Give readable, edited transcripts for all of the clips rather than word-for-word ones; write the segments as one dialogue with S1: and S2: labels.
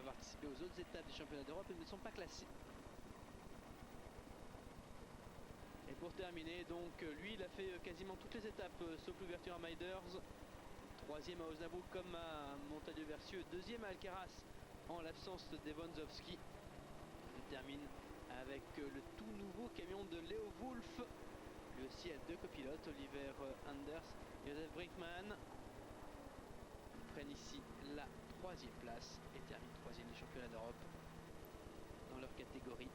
S1: pas participé aux autres étapes du championnat d'Europe et ne sont pas classés. Et pour terminer, donc, lui, il a fait quasiment toutes les étapes, sauf l'ouverture à Maiders. Troisième à Osnabrück comme à Montagneux-Versieux. Deuxième à Alcaraz en l'absence d'Evanzowski. Il termine avec le tout nouveau camion de Leo Wolf. Lui aussi a deux copilotes, Oliver Anders, Josef Brinkmann. Ils prennent ici la troisième place et terminent troisième du championnat d'Europe dans leur catégorie.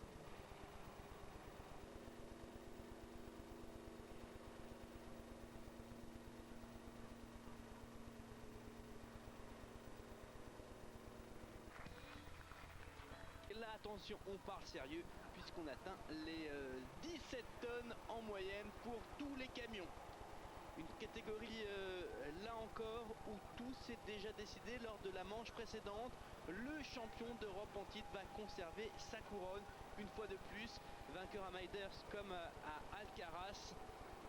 S1: Là, attention, on parle sérieux puisqu'on atteint les 17 tonnes en moyenne pour tous les camions. Une catégorie, là encore, où tout s'est déjà décidé lors de la manche précédente. Le champion d'Europe en titre va conserver sa couronne une fois de plus. Vainqueur à Maiders comme à Alcaraz,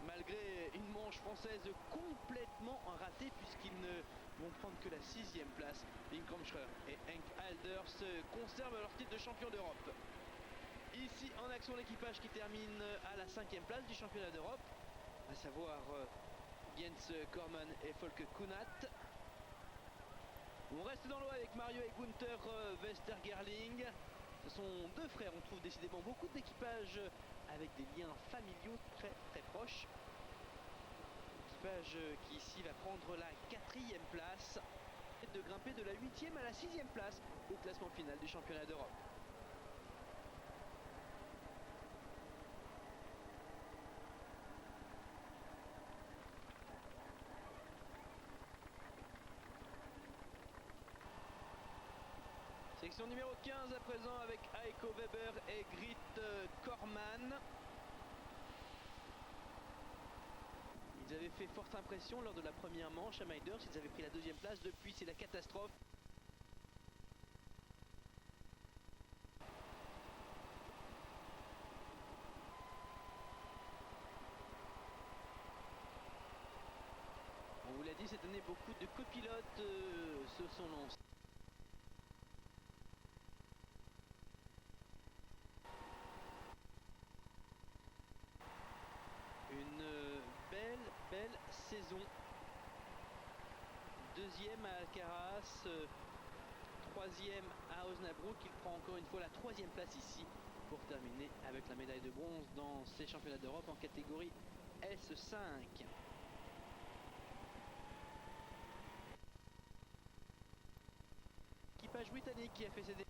S1: malgré une manche française complètement ratée puisqu'ils ne vont prendre que la 6e place. Wim Kromschrer et Henk Alders conservent leur titre de champion d'Europe. Ici en action l'équipage qui termine à la 5e place du championnat d'Europe, à savoir Jens Korman et Folke Kunat. On reste dans l'eau avec Mario et Gunther Westergerling. Ce sont deux frères, on trouve décidément beaucoup d'équipages avec des liens familiaux très très proches. Équipage qui ici va prendre la 4e place et de grimper de la 8e à la 6e place au classement final du championnat d'Europe. Section numéro 15 à présent avec Heiko Weber et Grit Korman. Ils avaient fait forte impression lors de la première manche à Maiders, ils avaient pris la 2e place, depuis c'est la catastrophe. On vous l'a dit, cette année beaucoup de copilotes se sont lancés. Une belle saison. 2e à Alcaraz, 3e à Osnabrück. Il prend encore une fois la 3e place ici pour terminer avec la médaille de bronze dans ces championnats d'Europe en catégorie S5. Équipage britannique qui a fait ses débuts.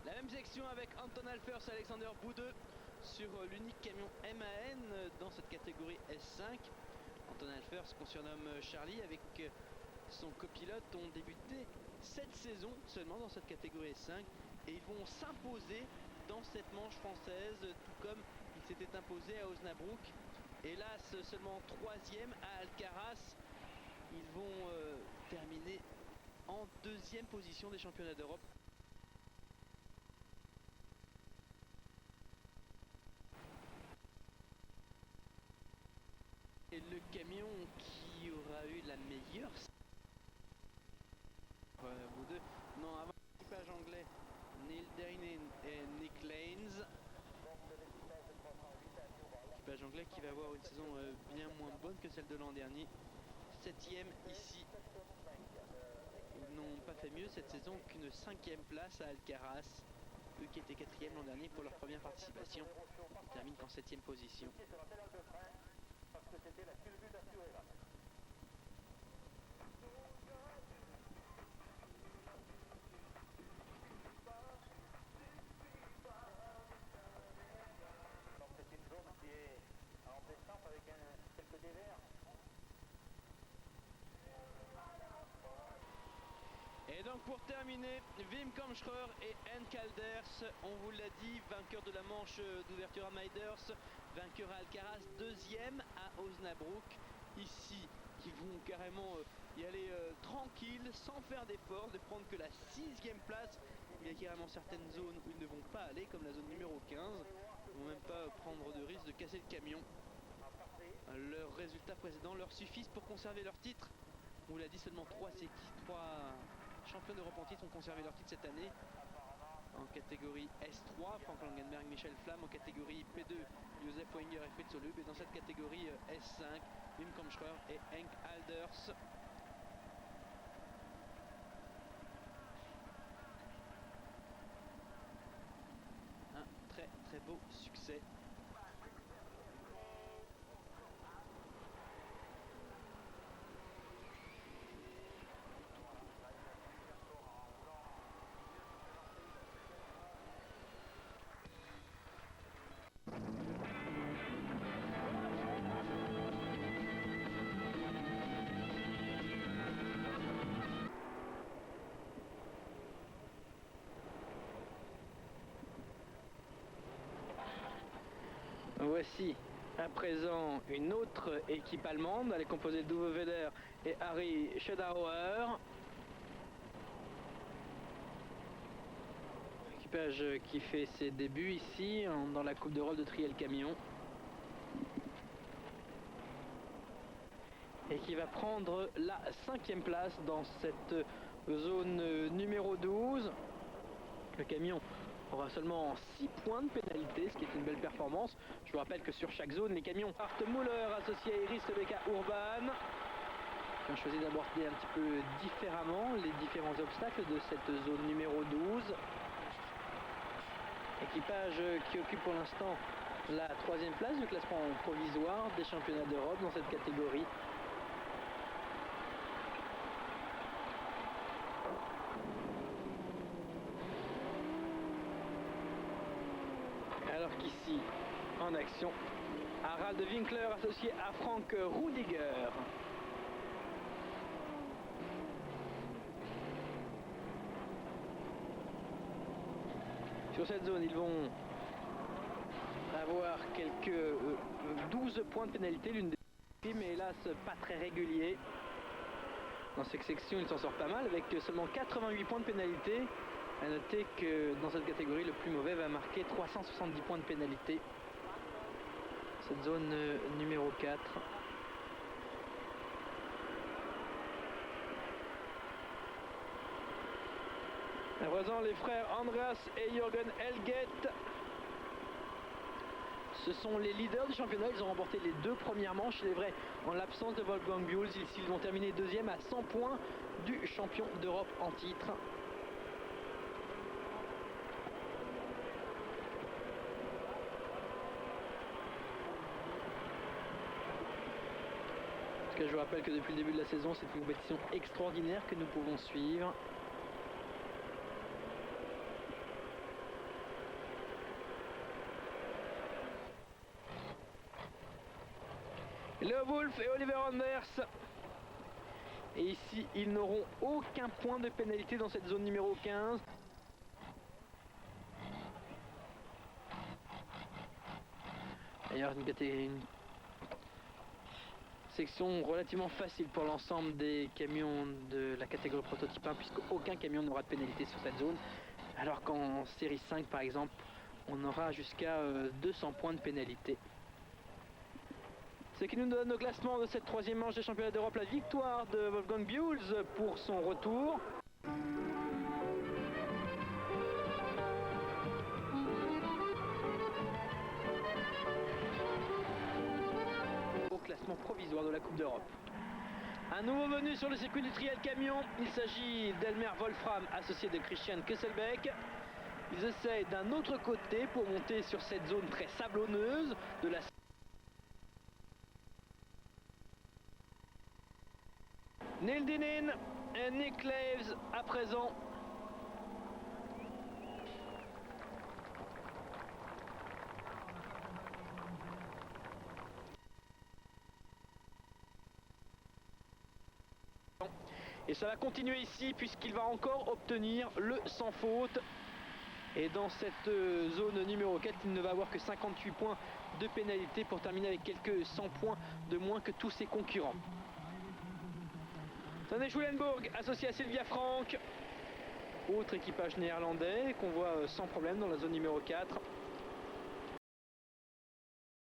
S1: La même section avec Anton Alfers et Alexander Boudeux sur l'unique camion MAN dans cette catégorie S5. Anton Alfers, qu'on surnomme Charlie, avec son copilote, ont débuté cette saison seulement dans cette catégorie S5 et ils vont s'imposer dans cette manche française, tout comme ils s'étaient imposés à Osnabrück. Hélas, seulement 3e à Alcaraz. Ils vont terminer en 2e position des championnats d'Europe. Et le camion qui aura eu la meilleure... vous deux. Non, avant l'équipage anglais, Neil Dainen et Nick Lanes. L'équipage anglais qui va avoir une saison bien moins bonne que celle de l'an dernier. 7e ici. Ils n'ont pas fait mieux cette saison qu'une 5e place à Alcaraz. Eux qui étaient 4e l'an dernier pour leur première participation. Ils terminent en 7e position. Et donc pour terminer, Wim Kromschrer et Henk Alders, on vous l'a dit, vainqueur de la manche d'ouverture à Maiders, vainqueur à Alcaraz, 2e à Osnabrück. Ici, qui vont carrément y aller tranquille, sans faire d'effort, de prendre que la 6e place. Il y a carrément certaines zones où ils ne vont pas aller, comme la zone numéro 15. Ils ne vont même pas prendre de risque de casser le camion. Leurs résultats précédents leur suffisent pour conserver leur titre. On vous l'a dit, seulement 3 champions d'Europe en titre ont conservé leur titre cette année. En catégorie S3, Frank Langenberg, Michel Flamme. En catégorie P2, Josef Wenger et Fritz Holub. Et dans cette catégorie S5, Wim Kamschreur et Henk Alders. Un très très beau succès. Voici à présent une autre équipe allemande. Elle est composée d'Uwe Weder et Harry Schedauer. Équipage qui fait ses débuts ici dans la Coupe d'Europe de Triel Camion. Et qui va prendre la 5e place dans cette zone numéro 12. Le camion aura seulement 6 points de pénalité, ce qui est une belle performance. Je vous rappelle que sur chaque zone, les camions Art Müller associé à Iris Rebecca Urban qui ont choisi d'aborder un petit peu différemment les différents obstacles de cette zone numéro 12. Équipage qui occupe pour l'instant la 3e place du classement provisoire des championnats d'Europe dans cette catégorie. Alors qu'ici, en action, Harald Winkler associé à Frank Rudiger. Sur cette zone, ils vont avoir quelques 12 points de pénalité, l'une des mais hélas pas très régulier. Dans cette section, il s'en sort pas mal avec seulement 88 points de pénalité. A noter que dans cette catégorie, le plus mauvais va marquer 370 points de pénalité. Cette zone numéro 4. À présent, les frères Andreas et Jürgen Elget. Ce sont les leaders du championnat. Ils ont remporté les 2 premières manches. Il est vrai, en l'absence de Wolfgang Buhls, ils vont terminer 2e à 100 points du champion d'Europe en titre. Je vous rappelle que depuis le début de la saison, c'est une compétition extraordinaire que nous pouvons suivre. Leo Wolf et Oliver Anders. Et ici, ils n'auront aucun point de pénalité dans cette zone numéro 15. D'ailleurs, une section relativement facile pour l'ensemble des camions de la catégorie prototype 1 puisque aucun camion n'aura de pénalité sur cette zone, alors qu'en série 5 par exemple on aura jusqu'à 200 points de pénalité. Ce qui nous donne au classement de cette 3e manche des championnats d'Europe la victoire de Wolfgang Buhls pour son retour. Classement provisoire de la Coupe d'Europe. Un nouveau venu sur le circuit du trial camion, il s'agit d'Elmer Wolfram associé de Christian Kesselbeck. Ils essayent d'un autre côté pour monter sur cette zone très sablonneuse de la Neil Dinin et Nick Claves à présent. Et ça va continuer ici puisqu'il va encore obtenir le sans faute. Et dans cette zone numéro 4, il ne va avoir que 58 points de pénalité pour terminer avec quelques 100 points de moins que tous ses concurrents.
S2: Sané Schulenburg associé à Sylvia Frank. Autre équipage néerlandais qu'on voit sans problème dans la zone numéro 4.